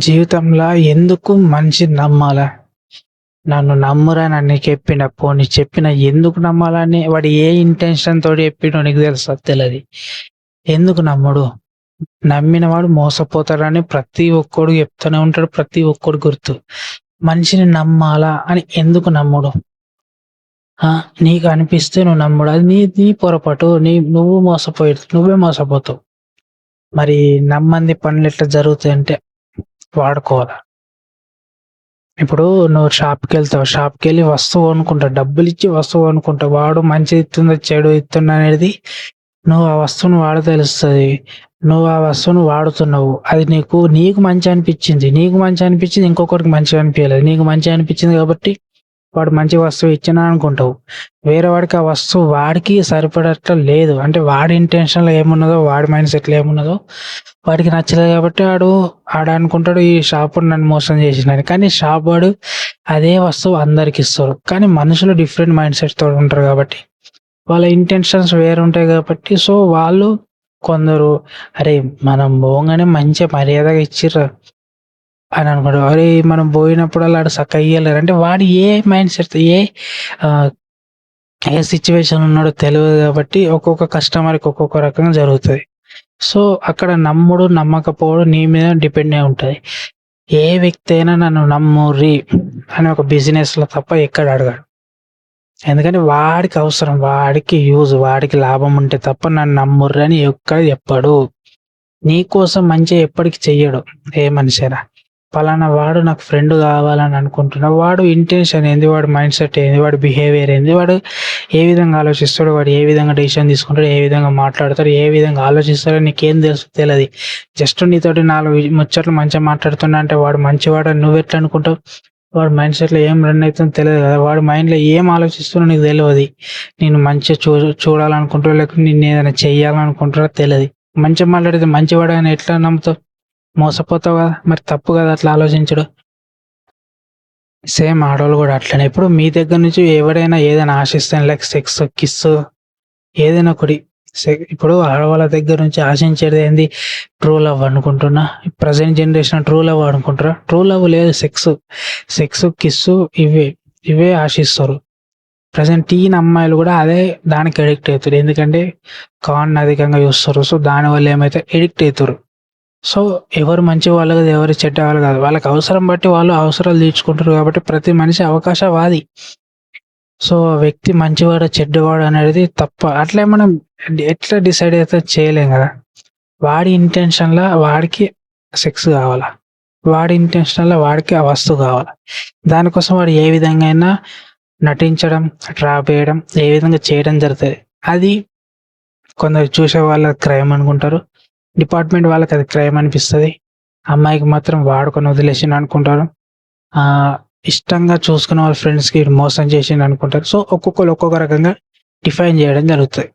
జీవితంలో ఎందుకు మనిషిని నమ్మాలా? నన్ను నమ్మురా అని నీకు చెప్పిన, పోనీ చెప్పిన ఎందుకు నమ్మాలని వాడు ఏ ఇంటెన్షన్ తోటి చెప్పిండో నీకు తెలుసా? తెలది. ఎందుకు నమ్మడు? నమ్మినవాడు మోసపోతాడని ప్రతి ఒక్కడు చెప్తూనే ఉంటాడు. ప్రతి ఒక్కడు గుర్తు. మనిషిని నమ్మాలా అని ఎందుకు నమ్ముడు? నీకు అనిపిస్తే నువ్వు నమ్ముడు. అది నీ నీ పొరపాటు. నువ్వే మోసపోతావు. మరి నమ్మంది పనులు ఎట్లా జరుగుతాయంటే వాడుకోవాలా. ఇప్పుడు నువ్వు షాప్‌కెళ్ళి వస్తువు కొనుక్కుంటావు. డబ్బులిచ్చి వస్తువు కొనుక్కుంటావు. వాడు మంచిది ఇస్తుందా, చెడు ఇస్తుందా అనేది నువ్వు ఆ వస్తువుని వాడితే తెలుస్తది. నువ్వు ఆ వస్తువుని వాడుతున్నావు. అది నీకు మంచి అనిపించింది. ఇంకొకరికి మంచిగా అనిపియలేదు. నీకు మంచిగా అనిపించింది కాబట్టి వాడు మంచి వస్తువు ఇచ్చినా అనుకుంటావు. వేరే వాడికి ఆ వస్తువు వాడికి సరిపడట్ల లేదు. అంటే వాడి ఇంటెన్షన్‌లో ఏమున్నదో, వాడి మైండ్ సెట్‌లో ఏమున్నదో వాడికి నచ్చలేదు కాబట్టి ఆడనుకుంటాడు ఈ షాపోడు నన్ను మోసం చేసిండని. కానీ షాప్ వాడు అదే వస్తువు అందరికిస్తారు. కానీ మనుషులు డిఫరెంట్ మైండ్ సెట్‌తో ఉంటారు కాబట్టి వాళ్ళ ఇంటెన్షన్స్ వేరుంటాయి కాబట్టి సో వాళ్ళు కొందరు అరే మనం పోంగానే మంచిగా మర్యాదగా ఇచ్చిర్రు అని అనుకుంటారు. అరే మనం పోయినప్పుడల్లా ఆడు సక్కగా ఇయ్యలేరు. అంటే వాడు ఏ మైండ్ సెట్ ఏ సిచ్యువేషన్ ఉన్నాడో తెలియదు కాబట్టి ఒక్కొక్క కస్టమర్‌కి ఒక్కొక్క రకంగా జరుగుతది. సో అక్కడ నమ్ముడు, నమ్మకపోవడం నీ మీద డిపెండ్ అయి ఉంటది. ఏ వ్యక్తి అయినా నన్ను నమ్ముర్రి అని ఒక బిజినెస్‌లో తప్ప ఎక్కడ అడగడు. ఎందుకంటే వాడికి అవసరం, వాడికి యూజ్, వాడికి లాభం ఉంటే తప్ప నన్ను నమ్ముర్రి అని ఎక్కడ చెప్పడు. నీకోసం మంచిగా ఎప్పటికి చెయ్యడు ఏ మనిషైనా. పలానా వాడు నాకు ఫ్రెండ్ కావాలని అనుకుంటున్నా. వాడు ఇంటెన్షన్ ఏంది? వాడి మైండ్ సెట్ ఏంది? వాడి బిహేవియర్ ఏంది? వాడు ఏ విధంగా ఆలోచిస్తాడు? వాడు ఏ విధంగా డెసిషన్ తీసుకుంటాడు? ఏ విధంగా మాట్లాడతాడు? ఏ విధంగా ఆలోచిస్తాడో నీకేం తెలుసు? తెలది. జస్ట్ నీతోటి 4 ముచ్చట్లు మంచిగా మాట్లాడుతున్నా అంటే వాడు మంచివాడని నువ్వెట్లా అనుకుంటావు? వాడి మైండ్ సెట్‌లో ఏం రన్ అయితుందో తెలియదు కదా! వాడి మైండ్‌లో ఏం ఆలోచిస్తున్నాడో నీకు తెలవది. నేను మంచిగా చూడాలనుకుంటాడో లేకపోతే నిన్నేదైనా చెయ్యాలనుకుంటాడో తెలది. మంచిగా మాట్లాడితే మంచివాడని ఎట్లా నమ్ముతావు? మోసపోతావు కదా! మరి తప్పు కదా అట్లా ఆలోచించడు. సేమ్ ఆడోళ్ళు గూడా అట్లనే. ఇప్పుడు మీ దగ్గర నుంచి ఎవడైనా ఏదైనా ఆశిస్తే లైక్ సెక్స్, కిస్సు ఏదైనా ఒకటి ఇప్పుడు ఆడవాళ్ళ దగ్గర నుంచి ఆశించేది ఏంది? ట్రూ లవ్ అనుకుంటున్నా. ప్రెజెంట్ జనరేషన్ ట్రూ లవ్ అనుకుంటారా? ట్రూ లవ్ లేదు. సెక్స్, కిస్సు ఇవే ఆశిస్తారు. ప్రెజెంట్ అమ్మాయిలు గూడా దానికి అడిక్ట్ అవుతారు. ఎందుకంటే కాన్ అధికంగా చూస్తారు. సో దానివల్ల ఏమైతే అడిక్ట్ అవుతారు. సో ఎవరు మంచి వాళ్ళు కాదు, ఎవరు చెడ్డ వాళ్ళు కాదు. వాళ్ళకి అవసరం బట్టి వాళ్ళు అవసరాలు తీర్చుకుంటారు కాబట్టి ప్రతి మనిషి అవకాశవాది. సో ఆ వ్యక్తి మంచివాడా, చెడ్డవాడా అనేది తప్ప. అట్లే మనం ఎట్లా డిసైడ్ అయితే చేయలేం కదా! వాడి ఇంటెన్షన్‌ల వాడికి సెక్స్ కావాలా? వాడి ఇంటెన్షన్‌ల వాడికి ఆ వస్తువు కావాలా? దానికోసం వాడు ఏ విధంగా అయినా నటించడం, ట్రాప్ వేయడం, ఏ విధంగా చేయడం జరుగుతది. అది కొందరు చూసే వాళ్ళకి క్రైమ్ అనుకుంటారు. డిపార్ట్మెంట్ వాళ్ళకి అది క్రైమ్ అనిపిస్తది. అమ్మాయికి మాత్రం వాడుకొని వదిలేసిండు అనుకుంటారు. ఇష్టంగా చూసుకున్న వాళ్ళ ఫ్రెండ్స్‌కి మోసం చేసిండు అనుకుంటారు. సో ఒక్కొక్కళ్ళు ఒక్కొక్క రకంగా డిఫైన్ చేయడం జరుగుతది.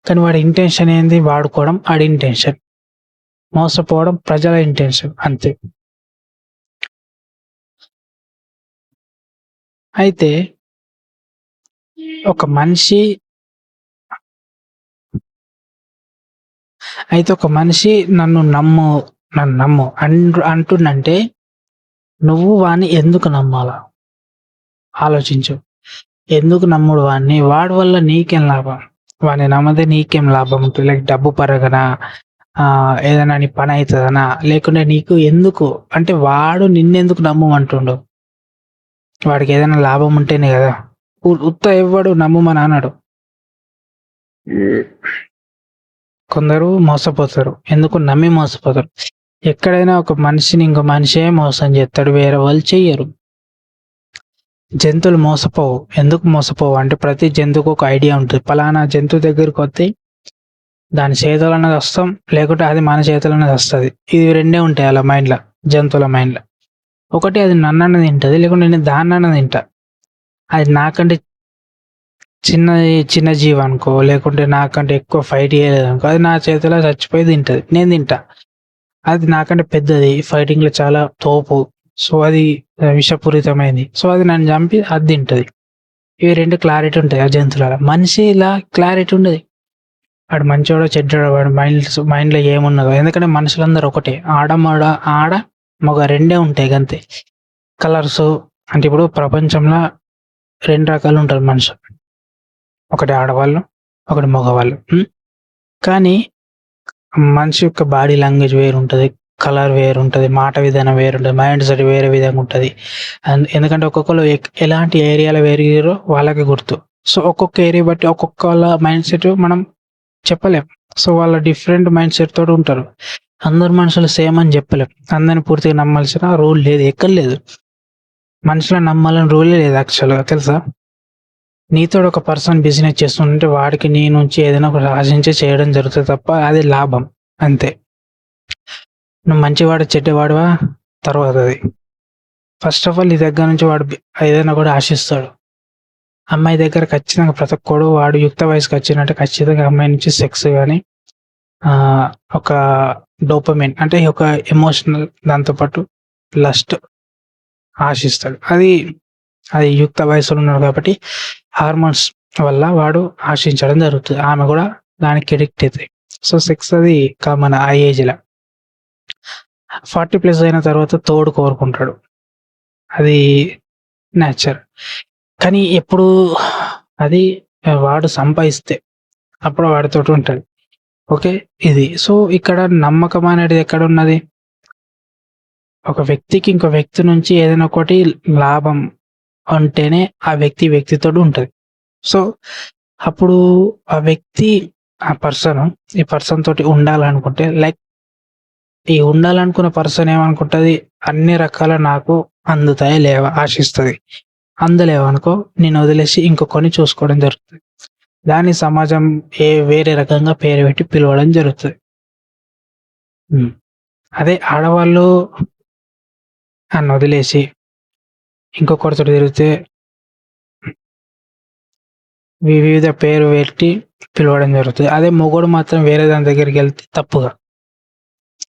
కానీ వాడి ఇంటెన్షన్ ఏంది? వాడుకోవడం ఆడి ఇంటెన్షన్. మోసపోవడం ప్రజల ఇంటెన్షన్ అంతే. అయితే ఒక మనిషి నన్ను నమ్ము అంటుండంటే నువ్వు వాడిని ఎందుకు నమ్మాలా? ఆలోచించు. ఎందుకు నమ్ముడు వాడిని? వాడి వల్ల నీకేం లాభం? వాడిని నమ్మితే నీకేం లాభం ఉంటుంది? లైక్ డబ్బు పరంగానా? ఏదైనా నీ పని అయితదనా? లేకుంటే నీకు ఎందుకు? అంటే వాడు నిన్నెందుకు నమ్మమంటుండు? వాడికి ఏదైనా లాభం ఉంటేనే కదా! ఉత్త ఎవ్వడు నమ్మమని అనడు. కొందరు మోసపోతారు. ఎందుకు? నమ్మి మోసపోతారు. ఎక్కడైనా ఒక మనిషిని ఇంకో మనిషే మోసం చేస్తాడు. వేరే వాళ్ళు చెయ్యరు. జంతువులు మోసపోవు. ఎందుకు మోసపోవు అంటే ప్రతి జంతువుకు ఒక ఐడియా ఉంటది. పలానా జంతువు దగ్గరకొత్తే దాని చేతులన్నా చస్తాం, లేకుంటే అది మన చేతులన్నా చస్తది. ఇది రెండే ఉంటాయి ఆళ్ళ మైండ్‌ల, జంతువుల మైండ్‌ల. ఒకటి అది నన్నన్నా తింటది, లేకుంటే నేను దాన్నన్నా తింటా. అది నాకంటే చిన్న జీవి అనుకో, లేకుంటే నాకంటే ఎక్కువ ఫైట్ చేయలేదనుకో, అది నా చేతిలో చచ్చిపోయి తింటది. నేను తింటా. అది నాకంటే పెద్దది, ఫైటింగ్‌లో చాలా తోపు. సో అది విషపూరితమైంది. సో అది నన్ను చంపి అది తింటది. ఇవి 2 క్లారిటీ ఉంటాయి ఆ జంతువులలో. మనిషిలా క్లారిటీ ఉండది. వాడు మంచోడో, చెడ్డోడో వాడి మైండ్‌లో ఏమున్నదో. ఎందుకంటే మనుషులందరూ ఒకటే. ఆడ మగ రెండే ఉంటాయి గంతే. కలర్స్ అంటే ఇప్పుడు ప్రపంచంలో 2 రకాలు ఉంటారు మనుషులు. ఒకటి ఆడవాళ్ళు, ఒకటి మగవాళ్ళు. కానీ మనిషి యొక్క బాడీ లాంగ్వేజ్ వేరుంటది. కలర్ వేరుంటది. మాట విధానం వేరుంటది. మైండ్ సెట్ వేరే విధంగా ఉంటది. ఎందుకంటే ఒక్కొక్కళ్ళు ఎలాంటి ఏరియాలో పెరిగిర్రో వాళ్ళకే గుర్తు. సో, ఒక్కొక్క ఏరియా బట్టి ఒక్కొక్కళ్ళ మైండ్ సెట్ మనం చెప్పలేం. సో, వాళ్ళ డిఫరెంట్ మైండ్ సెట్ తోటి ఉంటారు. అందరు మనుషులు సేమ్ అని చెప్పలేం. అందరిని పూర్తిగా నమ్మాల్సిన రూల్ లేదు. ఎక్కడ లేదు. మనుషులను నమ్మాలని రూలే లేదు యాక్చువల్‌గా తెలుసా? నీతోటి ఒక పర్సన్ బిజినెస్ చేస్తుంటే వాడికి నీ నుంచి ఏదైనా ఒకటి ఆశించి చేయడం జరుగుతది తప్ప అది లాభం అంతే. నువ్వు మంచివాడు చెడ్డవాడివా తర్వాతది. ఫస్ట్ ఆఫ్ ఆల్ నీ దగ్గర నుంచి వాడు ఏదైనా కూడా ఆశిస్తాడు. అమ్మాయి దగ్గర ఖచ్చితంగా ప్రతి ఒక్కడు వాడు యుక్త వయసుకొచ్చినట్టు ఖచ్చితంగా అమ్మాయి నుంచి సెక్స్ గాని ఒక డోపమైన్ అంటే ఒక ఎమోషనల్ దాంతో పాటు లస్ట్ ఆశిస్తాడు. అది యుక్త వయసులో ఉన్నాడు కాబట్టి హార్మోన్స్ వల్ల వాడు ఆశించడం జరుగుతుంది. ఆమె కూడా దానికి ఎడిక్ట్ అవుతాయి. సో, సెక్స్ అది కామన్ ఆ ఏజ్‌ల. 40+ అయిన తర్వాత తోడు కోరుకుంటాడు. అది నేచర్. కానీ ఎప్పుడు అది వాడు సంపాదిస్తే అప్పుడు వాడితోటి ఉంటది. ఓకే. ఇది. సో, ఇక్కడ నమ్మకం అనేది ఎక్కడున్నది? ఒక వ్యక్తికి ఇంకో వ్యక్తి నుంచి ఏదైనా ఒకటి లాభం ఉంటేనే ఆ వ్యక్తితోటి ఉంటది. సో, అప్పుడు ఆ వ్యక్తి ఈ పర్సన్ తోటి ఉండాలనుకుంటే ఈ ఉండాలనుకున్న పర్సన్ ఏమనుకుంటది? అన్ని రకాల నాకు అందుతాయా లేవా ఆశిస్తది. అందలేవనుకో నిన్ను వదిలేసి ఇంకొకరిని చూసుకోవడం జరుగుతది. దాన్ని సమాజం వేరే రకంగా పేరు పెట్టి పిలవడం జరుగుతది. అదే ఆడవాళ్ళు నన్నొదిలేసి ఇంకొకరితోటి తిరిగితే వివిధ పేరు పెట్టి పిలవడం జరుగుతది. అదే మొగోడు మాత్రం వేరే దాని దగ్గరికెళ్తే తప్పుగా.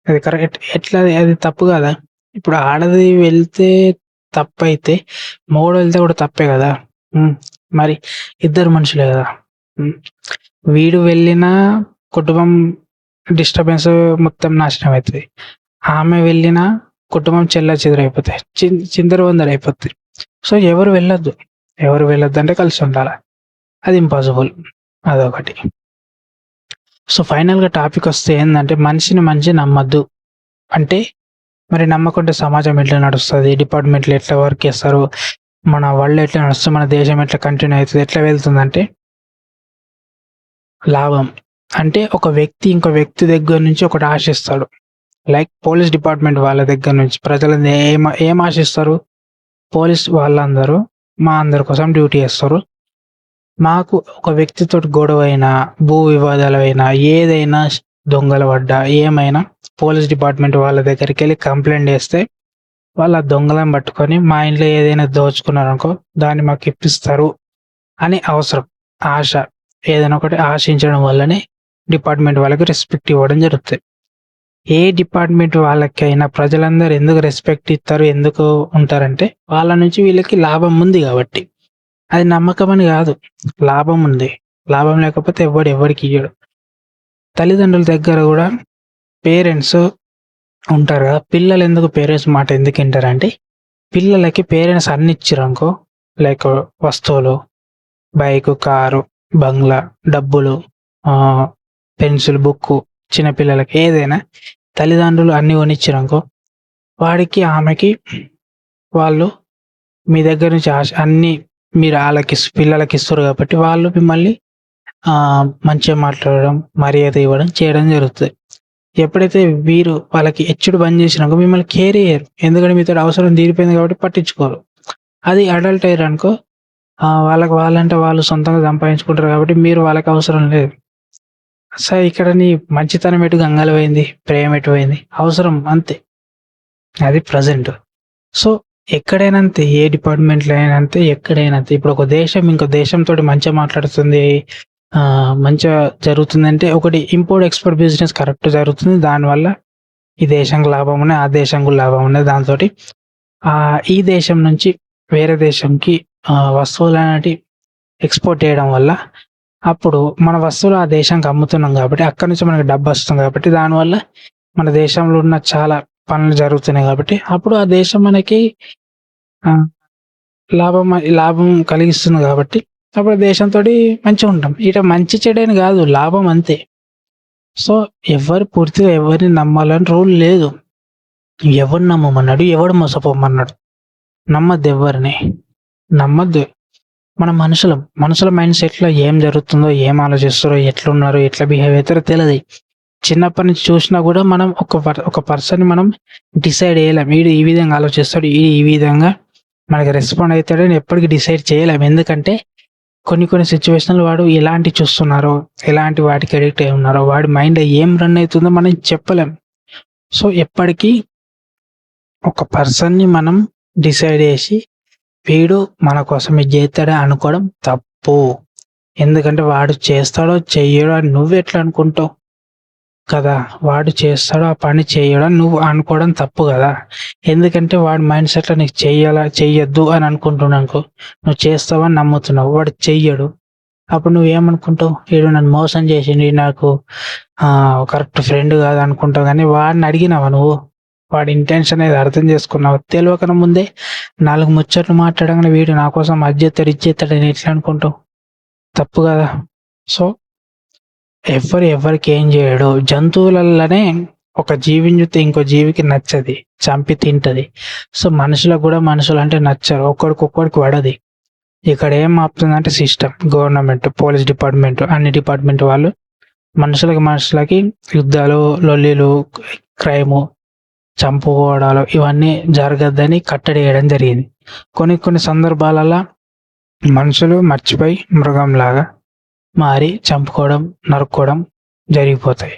అది కరెక్ట్ ఎట్లా అది తప్పు కాదా? ఇప్పుడు ఆడది వెళ్తే తప్పైతే మొగోడు వెళ్తే కూడా తప్పే కదా! మరి ఇద్దరు మనుషులే కదా! వీడు వెళ్ళినా కుటుంబం డిస్టర్బెన్స్ మొత్తం నాశనం అవుతది. ఆమె వెళ్ళినా కుటుంబం చెల్లాచెదురైపోతాయి. చిందరవందరైపోతది. సో, ఎవరు వెళ్ళొద్దంటే కలిసి ఉండాల. అది ఇంపాసిబుల్. అదొకటి. సో, ఫైనల్‌గా టాపికొస్తే ఏందంటే మనిషి నమ్మద్దు. అంటే మరి నమ్మకుంటే సమాజం ఎట్లా నడుస్తది? డిపార్ట్‌మెంట్‌లు ఎట్లా వర్క్ చేస్తారు? మన వరల్డ్ ఎట్లా నడుస్తుంది? మన దేశం ఎట్లా కంటిన్యూ అయితది? ఎట్లా వెళ్తుందంటే లాభం. అంటే ఒక వ్యక్తి ఇంకో వ్యక్తి దగ్గర నుంచి ఒకటి ఆశిస్తాడు. లైక్ పోలీస్ డిపార్ట్‌మెంట్ వాళ్ళ దగ్గర నుంచి ప్రజలు ఏం ఆశిస్తారు? పోలీస్ వాళ్ళందరూ మా అందరి కోసం డ్యూటీ చేస్తారు. మాకు ఒక వ్యక్తితోటి గొడవైనా, భూ వివాదాలైనా, ఏదైనా దొంగలు పడ్డా, ఏమైనా పోలీస్ డిపార్ట్‌మెంట్ వాళ్ళ దగ్గరికెళ్ళి కంప్లెయింట్ చేస్తే వాళ్ళు ఆ దొంగలను పట్టుకొని మా ఇంట్లో ఏదైనా దోచుకున్నారనుకో దాన్ని మాకు ఇప్పిస్తారు అని అవసరం. ఆశ. ఏదైనా ఒకటి ఆశించడం వల్లనే డిపార్ట్‌మెంట్ వాళ్ళకి రెస్పెక్ట్ ఇవ్వడం జరుగుతది. ఏ డిపార్ట్‌మెంట్ వాళ్ళకైనా ప్రజలందరూ ఎందుకు రెస్పెక్ట్ ఇస్తారు? ఎందుకు ఉంటారంటే వాళ్ళ నుంచి వీళ్ళకి లాభం ఉంది కాబట్టి. అది నమ్మకం అని కాదు. లాభం ఉంది. లాభం లేకపోతే ఎవడికి ఇయ్యడు. తల్లిదండ్రుల దగ్గర కూడా పేరెంట్స్ ఉంటారు కదా! పిల్లలు ఎందుకు పేరెంట్స్ మాట ఎందుకు వింటారంటే పిల్లలకి పేరెంట్స్ అన్ని ఇచ్చిర్రనుకో లైక్ వస్తువులు, బైకు, కారు, బంగ్లా, డబ్బులు, పెన్సిల్, బుక్కు చిన్నపిల్లలకి ఏదైనా తల్లిదండ్రులు అన్ని కొనిచ్చిర్రనుకో వాడికి, ఆమెకి వాళ్ళు మీ దగ్గర నుంచి అన్నీ మీరు పిల్లలకి ఇస్తారు కాబట్టి వాళ్ళు మిమ్మల్ని మంచిగా మాట్లాడడం, మర్యాద ఇవ్వడం చేయడం జరుగుతది. ఎప్పుడైతే వీరు వాళ్ళకి ఎచ్చుడు బంద్ చేసినాకో మిమ్మల్ని కేర్ చేయరు. ఎందుకంటే మీతోటి అవసరం తీరిపోయింది కాబట్టి పట్టించుకోరు. అది అడల్ట్ అయ్యారనుకో వాళ్ళకి వాళ్ళంటే వాళ్ళు సొంతంగా సంపాదించుకుంటారు కాబట్టి మీరు వాళ్ళకి అవసరం లేదు. సో, ఇక్కడ నీ మంచితనం ఎటు గంగల పోయింది? ప్రేమ ఎటు పోయింది? అవసరం అంతే. అది ప్రెజెంట్. సో, ఎక్కడైనా అంతే. ఏ డిపార్ట్‌మెంట్‌లో అయినా అంతే. ఎక్కడైనా అంతే. ఇప్పుడు ఒక దేశం ఇంకో దేశంతోటి మంచిగా మాట్లాడుతుంది, మంచిగా జరుగుతుందంటే ఒకటి ఇంపోర్ట్, ఎక్స్‌పోర్ట్ బిజినెస్ కరెక్ట్ జరుగుతుంది. దానివల్ల ఈ దేశానికి లాభం ఉన్నాయి, ఆ దేశానికి కూడా లాభం ఉన్నది. దాంతోటి ఈ దేశం నుంచి వేరే దేశంకి వస్తువులనేటివి ఎక్స్‌పోర్ట్ చేయడం వల్ల అప్పుడు మన వస్తువులు ఆ దేశానికి అమ్ముతున్నాం కాబట్టి అక్కడి నుంచి మనకు డబ్బొస్తుంది కాబట్టి దానివల్ల మన దేశంలో ఉన్న చాలా పనులు జరుగుతున్నాయి కాబట్టి అప్పుడు ఆ దేశం మనకి లాభం లాభం కలిగిస్తుంది కాబట్టి అప్పుడు దేశంతోటి మంచిగా ఉంటాం. ఇట మంచి చెడని కాదు, లాభం అంతే. సో ఎవరు పూర్తిగా ఎవరిని నమ్మాలని రూల్ లేదు. ఎవడు నమ్మమన్నాడు, ఎవడు మోసపోమన్నాడు? నమ్మద్దు ఎవరిని, నమ్మద్దు. మన మనుషుల మైండ్ సెట్లో ఏం జరుగుతుందో, ఏం ఆలోచిస్తారో, ఎట్లున్నారో, ఎట్లా బిహేవ్ అవుతారో తెలియదు. చిన్నప్పటి నుంచి చూసినా కూడా మనం ఒక పర్సన్ మనం డిసైడ్ చేయలేం. వీడు ఈ విధంగా ఆలోచిస్తాడు, ఈ విధంగా మనకి రెస్పాండ్ అవుతాడని ఎప్పటికీ డిసైడ్ చేయలేం. ఎందుకంటే కొన్ని సిచ్యువేషన్లు వాడు ఎలాంటి చూస్తున్నారో, ఎలాంటి వాటికి అడిక్ట్ అయి ఉన్నారో, వాడి మైండ్ ఏం రన్ అవుతుందో మనం చెప్పలేం. సో ఎప్పటికీ ఒక పర్సన్ని మనం డిసైడ్ చేసి వీడు మన కోసం ఇది చేస్తాడా అనుకోవడం తప్పు. ఎందుకంటే వాడు చేస్తాడో చెయ్యడో అని నువ్వు ఎట్లా అనుకుంటావు కదా? వాడు చేస్తాడో ఆ పని చేయడం నువ్వు అనుకోవడం తప్పు కదా. ఎందుకంటే వాడి మైండ్ సెట్లో నీకు చెయ్యొద్దు అని అనుకుంటున్నానుకో, నువ్వు చేస్తావని నమ్ముతున్నావు, వాడు చెయ్యడు. అప్పుడు నువ్వేమనుకుంటావు? వీడు నన్ను మోసం చేసిండు, నాకు కరెక్ట్ ఫ్రెండ్ కాదు అనుకుంటావు. కానీ వాడిని అడిగినావా నువ్వు? వాడి ఇంటెన్షన్ అనేది అర్థం చేసుకున్నావు? తెలియకన ముందే 4 ముచ్చట్లు మాట్లాడగానే వీడు నా కోసం అజ్జెత్తాడు ఇచ్చేస్తాడు అని ఎట్లా అనుకుంటావు? తప్పు కదా. సో ఎవరికి ఏం చేయడు. జంతువులలోనే ఒక జీవిని చూస్తే ఇంకో జీవికి నచ్చది, చంపి తింటది. సో మనుషులకు కూడా మనుషులు అంటే నచ్చరు, ఒక్కడికొక్కడికి పడది. ఇక్కడ ఏం ఆపుతుందంటే సిస్టమ్, గవర్నమెంట్, పోలీస్ డిపార్ట్మెంట్, అన్ని డిపార్ట్మెంట్ వాళ్ళు మనుషులకి యుద్ధాలు, లొల్లిలు, క్రైము, చంపుకోవడాలు ఇవన్నీ జరగద్దని కట్టడి చేయడం జరిగింది. కొన్ని సందర్భాలలో మనుషులు మర్చిపోయి మృగంలాగా మారి చంపుకోవడం, నరుక్కోవడం జరిగిపోతాయి.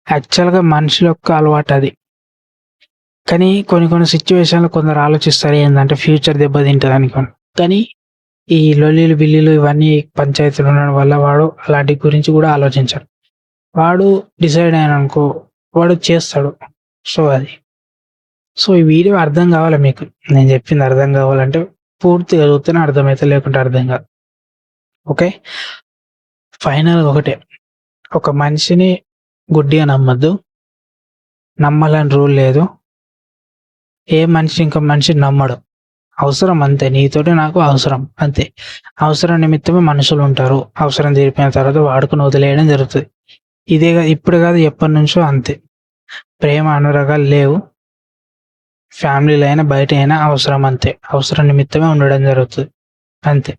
యాక్చువల్గా మనుషుల యొక్క అలవాటు అది. కానీ కొన్ని సిచ్యువేషన్లు కొందరు ఆలోచిస్తారు ఏంటంటే ఫ్యూచర్ దెబ్బతింటుంది అనుకోండి. కానీ ఈ లొల్లిలు బిల్లీలు ఇవన్నీ పంచాయతీలు ఉండడం వల్ల వాడు అలాంటి గురించి కూడా ఆలోచించాడు. వాడు డిసైడ్ అయిన అనుకో, వాడు చేస్తాడు. సో ఈ వీడియో అర్థం కావాలి మీకు. నేను చెప్పింది అర్థం కావాలంటే పూర్తిగా చూస్తేనే అర్థమైతే, లేకుంటే అర్థం కాదు. ఓకే, ఫైనల్గా ఒకటే, ఒక మనిషిని గుడ్డిగా నమ్మద్దు. నమ్మాలని రూల్ లేదు. ఏ మనిషి ఇంకో మనిషిని నమ్మడు. అవసరం అంతే, నీతోటి నాకు అవసరం అంతే. అవసరం నిమిత్తమే మనుషులు ఉంటారు. అవసరం తీరిపోయిన తర్వాత వాడుకుని వదిలేయడం జరుగుతుంది. ఇదే ఇప్పుడు కాదు, ఎప్పటి నుంచో అంతే. ప్రేమ అనురాగాలు లేవు. ఫ్యామిలీలో అయినా బయట అయినా అవసరం అంతే. అవసరం నిమిత్తమే ఉండడం జరుగుతుంది అంతే.